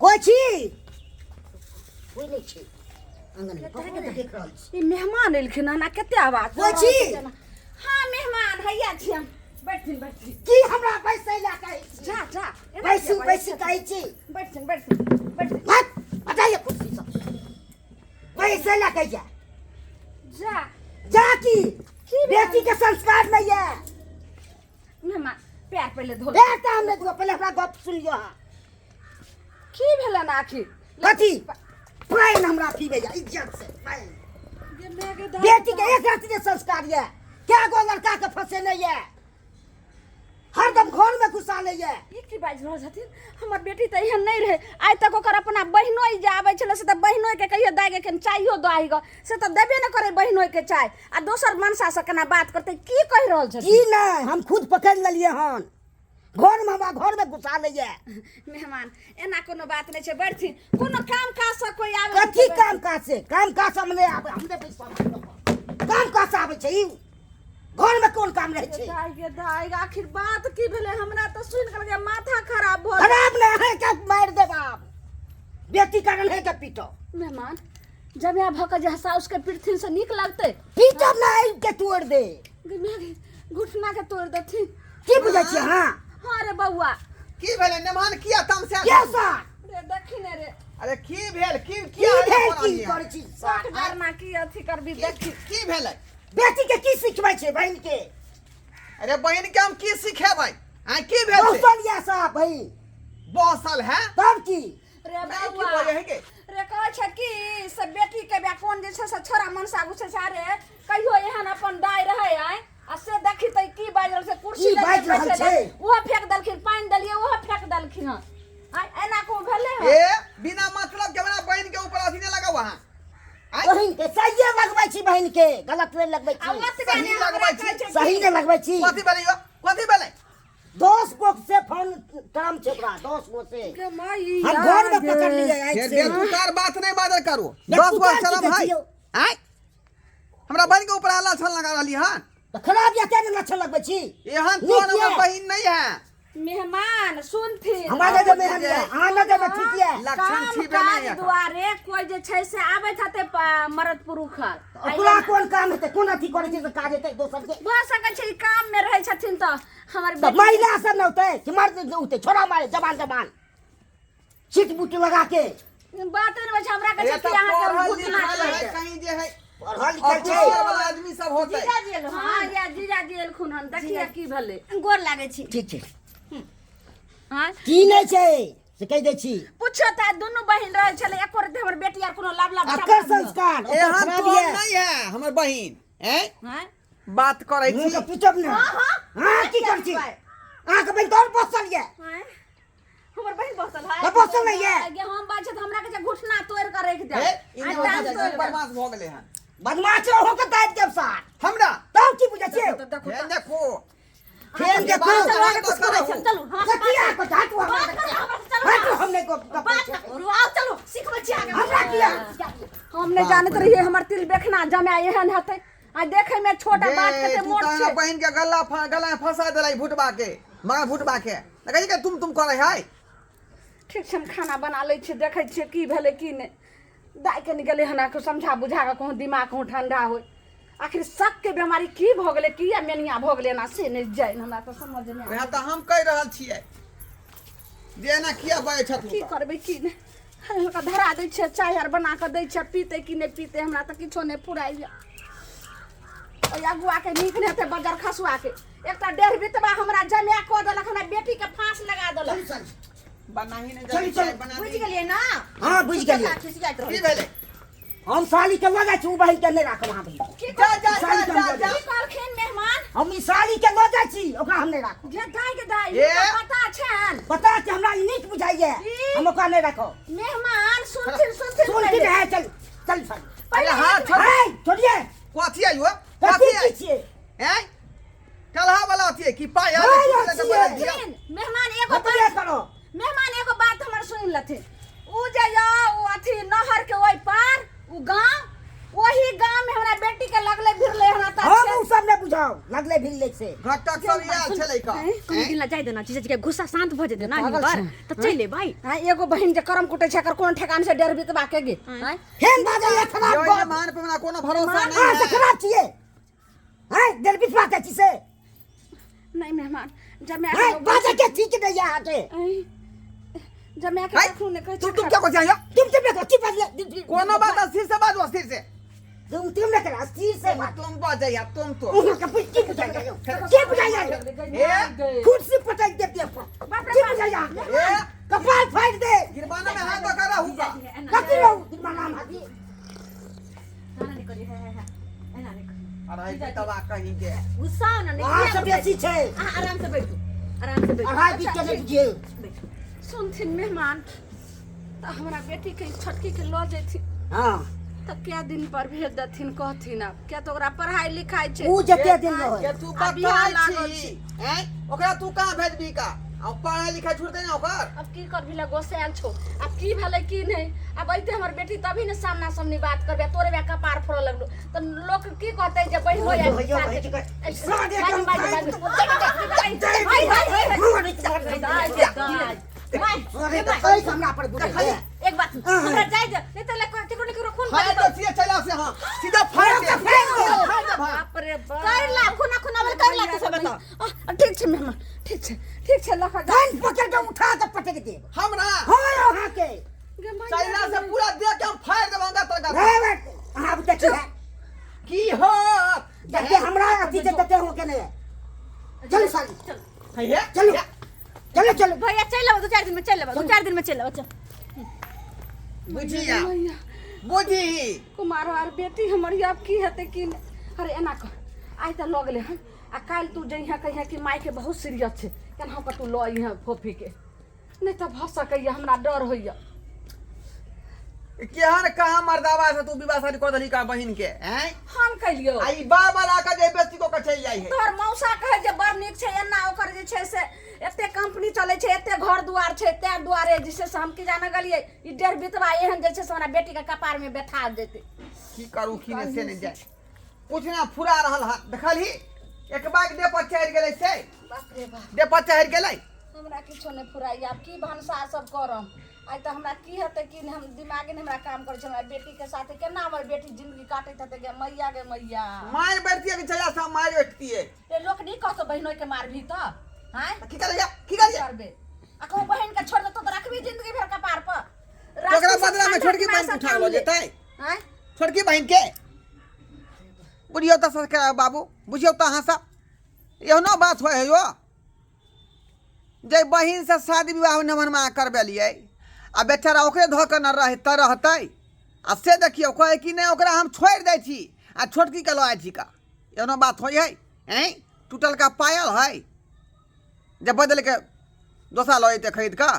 कोई छी कोई नहीं छी आंगन में पकड़ के देख रहल छी ई मेहमान एलखिन हन कते आवाज कोई छी हां मेहमान हैया छी हम बैठिन की हमरा पैसा ला कहै छी जा जा पैसे कहै छी बैठिन मत हटाइए कुर्सी से पैसा ला कह जा जा की बेटी के संस्कार नहीं है मेहमान पैर पहले धो बेटा हमने तो पहले हमरा गप सुन लियो हां की भेलन आखिर कथी पाइन हमरा पीबे जा इज्जत से पाइन बेटी के एक रात के संस्कार है क्या गो लड़का के फंसे नहीं है हरदम घर में घुसा नहीं है ई की बाज रहल छथिन हमर बेटी त एहन नहीं रहे आइ तक ओकर अपना बहिनोई जे आबै छले से त बहिनोई के कहियो दागे के चाहियो दाई ग से त देबे न करे बहिनोई के चाय आ दोसर मनसा से केना बात करते की कह रहल छथिन की नहीं हम खुद पकड़ लेलिए हन घर में घुसा लइए मेहमान एना कोनो बात नहीं छे बैठी कोनो काम काज से कोई आवे कथी काम काज हमने आवे हमने पैसा काम काज आवे छै घर में कौन काम रहे छै दाई आखिर बात की भेले हमरा त सुन के माथा खराब भ खराब नहीं है क्या मार दे बाप बेटी कारण है क्या पीटो मेहमान जब यहाँ भक जे साउस के पीटथिन से निक लगते पीटो नहीं के तोड़ दे घुटना के तोड़ देथिन की बुझै छी हां हां रे बउआ की भेले नेमान किया तमसा कैसा रे देखी ने रे अरे की भेल की कर छी साख धर्मा की अथी करबी देखी की भेले बेटी के की सिखबै छै बहन के अरे बहन के हम की सिखेबै आ की भेल छै बौसल या साहब भाई बौसल है तब की रे की बउआ बोले है के रे कहै छै कि से बेटी के बे कोन जे छै से छोरा मनसा गुछे छै रे कहियो एहन अपन दाय रहै आइ आ से देखी त की बाजल से कुर्सी बाजि लेके रहल बैठे छै? ओहो फेंक देलखिन पानी देलिए ओहो फेंक देलखिन आइ एना को भेले ए बिना मतलब के बना बहन के ऊपर अथी नहीं लगा वहां बहन के सही लगबै छी बहन के गलत नहीं लगबै आ छी ओत बेने लगबै छै सही नहीं लगबै छी कथी भेले यो कथी भेले 10 गो से फोन काम छै ओकरा 10 गो से के माई हम घर में पकड़ लिए आई फिर से बेतुकार बात नहीं बादर करू बेतुकार 10 गो शर्म की है कहियो? आय हमरा बहन के ऊपर आला छल लगा रहली हां तो खराब या केने लक्षण लगबै छी एहन नीक कोन ये। बहन नहीं है मेहमान सुनथिन हमारे जो मेहमान है आना जब ठीक है लक्षण काम छीबे नहीं काज है दुआरे कोई जे छै से आबै छते मरद पुरुखर ओकरा कोन काम हेतै कोन अथी करै छै से काज हेतै दोसर के भ सकै छै ई काम में रहै छथिन त हमर तो महिला सब न होतै कि मर्द होतै छोरा मारे जवान सीट बूट लगा के बात नहीं छै हमरा के छै कि अहाँ के घुटना छै कहीं जे है पढ़ल लिखल छै ऑफिसर वाला आदमी सब होते जीजाजी एलखुन हां या जीजाजी एलखुन हन देखिए की भेलै गोर लागै छी ठीक छै हां की नहि छै से कह दै छी पूछो त दुनु बहिन रहै छले एको रति हमर बेटी आर कोनो लाभ अकर संस्कार ओकर एहन खराब तो ये नहीं है हमर बहन हैं हां बात करे मुंह छी के पूछब ने हां की कर छी आंख बंद कर बसल ये हमर बहिन बसल है तो बसल नहीं है गे हम बात छै त हमरा के घुटना तोड़ के रख दे ए इने बदमाश भ गेले हन बदमाश हो के दाद के साथ हमरा तब की बुझै छै देखो हे देखो खेल के बात खूब चला के कुछ करो चलो हां कतिया को हाथ हुआ हाथ हमने को आओ चलो सीख बच्चे आगे हमरा किया हम नहीं जानत रहिए हमर तिल बेखना जमे एहन हते आ देखे में छोटा बात कते मोट तू छै बहन के गला फंसा देलै भुटबा के मां भुटबा के कहि के तुम करे है ठीक छै हम खाना बना लै छी देखै छियै की भेलै की नहि दाइ के निकले हना को समझा बुझा के कहूँ दिमाग कहूँ ठंडा होय आखिर शक के बीमारी की भ गेलै किया मेनिया भ गेलै ना से नहि जाय हमरा त समझ नहि वह त हम कह रहल छियै जे ना किया बाय छथु की करबै की नहि हमरा धरा दै छै चाय आर बना के दै छै पीते कि नहि पीते हमरा त किछो नहि पुराइया ओइ अगुआ के नीक नहि हेतै बजर खसुआ के एकटा डेढ़ बितबा हमरा जमे क देलक हमरा बेटी के फांस लगा देलक बनाही ने चल, चल। बना बुझ दी गेलियै ना हां बुझ गेलियै की भेले हम साली के लगा छी उ बहिन के नहीं राखब हां बहिन की जा जा साली जा के जा हम जा की कहलखिन मेहमान हम ई साली के लगा छी ओकरा हम नहीं राखब जे दाइ के दाइ ए? ई त पता छन पता है कि हमरा ई नीक बुझाइए ई? हम ओकरा नहीं राखब मेहमान सुनथिन सुन के पहिले। है चल चल साली अरे हां छोड़ हाय छोड़िए कथी आइयो कथी कथी की छिए हैं कलहा वाला अथी कि पाया हाय, लगा अच्छी बोला है। दिया मेहमान एगो बतले बात करो मेहमान एगो बात हमर सुन लथिन उ जे या उ अथी नहर के ओइ पार उ गांव वही गांव में हमरा बेटी के लगले भिरले हमरा त हम उ सब ने बुझाओ लगले भिड़ले से घटक सब यार छलै का कनी दिन ला जाय देना जीजा जी के गुस्सा शांत भ जेते ना पागल पर छै। त चले भाई हां एगो बहन जे करम कुटे छै कर कोन ठेकान से डेर बितबा के गे हां फेन बाजे ये खराब यो बात मान पे हमरा कोनो भरोसा हां नहीं से है खराब छिए हैं दिल बिस्वा के छी से नहीं मेहमान जब मैं हैं बाजे के ठीक नहीं है आटे जब मैं हाय, देखूं ने कह तुम क्या को चाहिए तुम चुप बदले कोनो बात सिर से बात सिर से तुम ने करा सिर से मत तुम बजाइए तुम तो उन्हें का पुष्टि बुझाइए के बुझाइए कुर्सी पटक दे दे के बुझाइए ए कपाल फाड़ दे गिरबाना में हाथ करा हुआ कति लो नाम हाथी खाना नहीं करी है एना नहीं करी अरे ये तबा कहीं के गुस्सा ना आ सब नहीं बेसी छे आराम से बैठो आराम से बैठो अढ़ाई बीच के बुझिए सुनथिन मेहमान त हमरा बेटी के छटकी के लो जेथि हां त क्या दिन पर भेज देथिन कहथिन अब क्या तो ओकरा पढ़ाई लिखाई छै उ जते दिन के रहे तू अभी यहाँ लागल बताई छी। छी हैं ओकरा तू कहां भेजबी का अब पढ़ाई लिखाई छोड़ते ना ओकर अब की करबी ला गोसाल छो अब की भेलै की नहीं अब ऐते हमर बेटी तभी ने सामना सामनी बात करबे तोरे बे कपार फोड़ लगलो त लोग की कहतै जे बहिन हो कोई हमरा पर बुझे एक बात हमरा जाय दे नहीं त लको टिकरो टिकरो खून फाड़ दे सीधा चला से हां सीधा फाड़ दे फाड़ दे भाई बाप रे बाप कर ला खुना खुना वाला कर ला के सब बता ठीक छै मेहमान ठीक छै लखा गन पकड़ के उठा के पटक दे हमरा हां वहां के चाइना से पूरा दे के हम फाड़ देवांगा तोरा रे बेट अब देखिए की हो देखते हमरा अथी से देते हो के नहीं चल साली है चलो चलो चलो भैया चल लो 2-4 दिन में चल लो 2-4 दिन में चल लो अच्छा बुझिया बुझी कुमार और बेटी हमर अब की हेते की अरे एना कर आइ त लग ले हम आ काल तू जइहा कहिया कि माई के बहुत सीरियस छै केना पर तू ल इहा फोफी के नहीं त भ सकैया हमरा डर होइया केहन कहां मर्दावा से तू विवाह शादी कर दली का बहिन के हैं हम कहियो आई बाबा ला के जे बेस्ती को चल जाई है तोहर मौसा कहे जे बड़ नीक छै एना ओकर जे छै से एते कंपनी चले छै एते घर दुआर छै एते दुआरे जिसे से हम की जाने गलिए ई डेढ़ बितवा एहन जे छै से हमरा बेटी के कपार में बैठा देते की करू की ने से नहीं जाए कुछ ना फुरा रहल हा देखल ही एक बार दे पर चढ़ गेलै से बाप रे बाप दे पर चढ़ गेलै हमरा किछो नहीं फुराई आब की भनसा सब करम आई त हमरा की हेते कि हम दिमागे ने हमरा काम करे छै हमरा बेटी के साथे केना हमर बेटी जिंदगी काटैत हेते गे मैया मार बैठती है कि चला सा मार बैठती है ते लोग नहीं कहतो बहनों के मारभी त हैं की करेगा की करेगा करबे आ कहूं बहन के छोड़ दे तो रखबी जिंदगी भर कपार पर ओकरा बदला में छोटकी बहन उठा लो जेतै हैं छोटकी बहन के बुझियो त सरकार बाबू बुझियो त हां सब एहनो बात होय है यो जे बहिन से शादी विवाह नमनमा करबेलिए आ बेचारा ओकरे धोके न रहतै आ से देखियो कहे कि नहीं ओकरा हम छोड़ दै छी आ छोटकी के लए छी का एहनो बात होय है हैं टूटल का पायल है जब बदल के दोसरा लए खरीद का